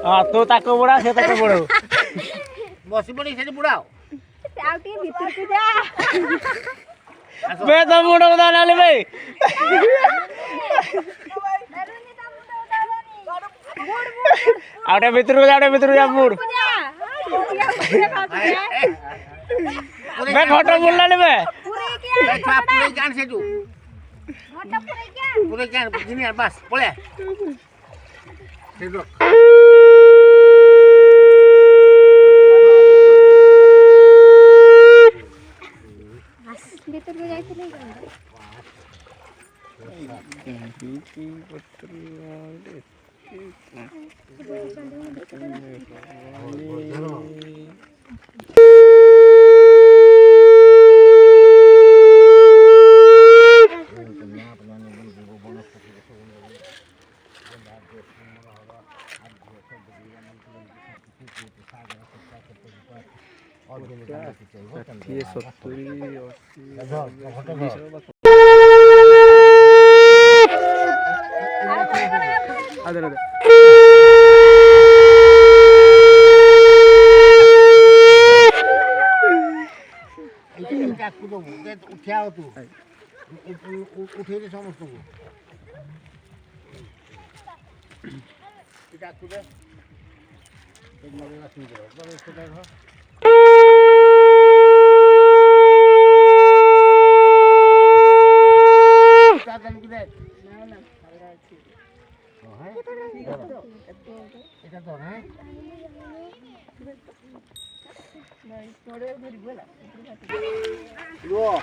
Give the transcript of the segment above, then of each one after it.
हां तू ताको बुड़ा से ताको बुड़ो बसी पड़ी से बुड़ाओ आउटी भीतर को जा बे तो बुड़ो दाना ले बे आउटे भीतर को जा बुड़ बे फोटो बुड़ला ले बे पूरे जान से तू पूरे जान gini bas boleh duduk भीतर को जाए नहीं ये 70 80 other aku tuh udah tuh udah sama tuh tidak aku deh mau langsung jawab kalau sudah Kagan kita. Oh, hai. Kita tuh, hai. Dua.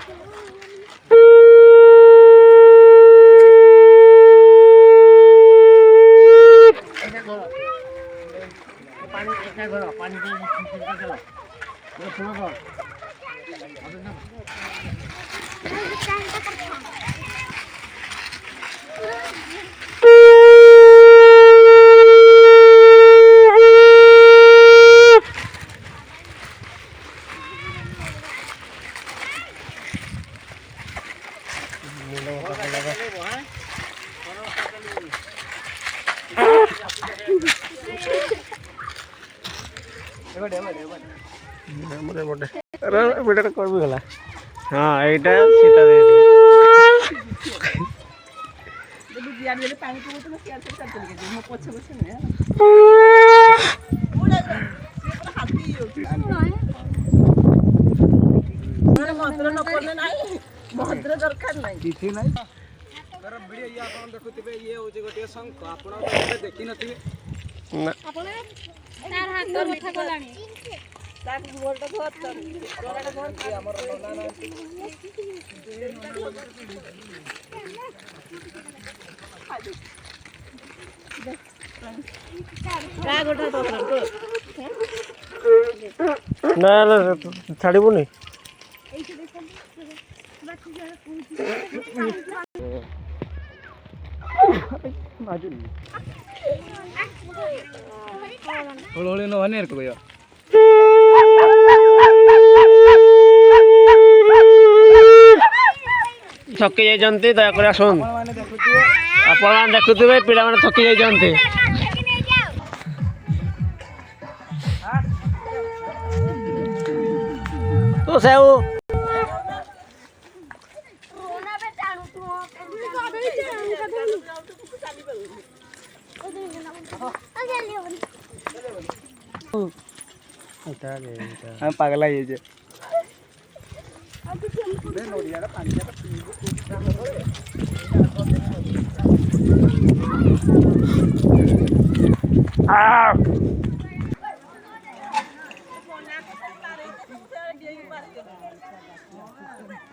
Pani ekna gora, pani ke kita chalo. Ye suno kor. अरे बेटा कर भी गला हां एटा सीता दे दे बियार गेले पानी को तो सियार से चल चल के मो पछे पछे ने उड़ा से पूरा हाथी हो मंत्र न करने नाही मंत्र दरकार नाही किछि नाही तर वीडियो या आपण देखुतिबे ये होजे गोटे शंख आपण देखि नथिबे ना आपण तार हाथ तो उठा गलानी ताक बोलटा धोत जोराटा धोत हमर नाना का गोटा तो ना ना छाड़ीबो नहीं होले न भने को गयो थकी जाई जंती दया कर सुन आपण मान देखुतबे पिला माने थकी जाई जंती तो सेऊ हम पागला ये जे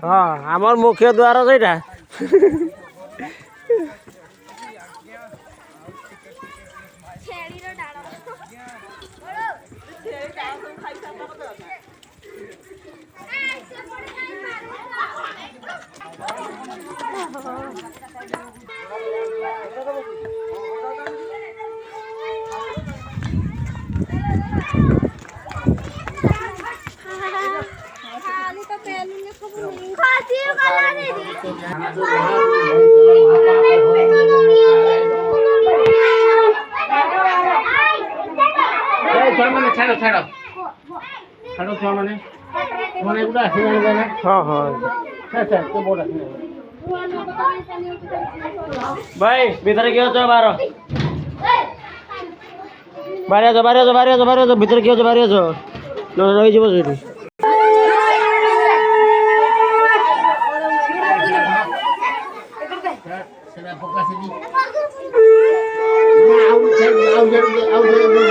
हाँ आमर मुख्य द्वार सहीटा ଛୁଆ ମାନେ ଛାଡ଼ ଛାଡ଼ ଛାଡ଼ ଛୁଆ ମାନେ ମାନେ ଗୋଟେ ଆସିଲାଣି ନା ହଁ ହଁ ଭାଇ ଭିତରେ କିଏ ଅଛ ବାହାର ବାହାରି ଭିତରେ କିଏ ଅଛ ବାହାରି ଅଛ ରହିଯିବ ସେଇଠି ସେଟା ପକାସିନି ଆଉ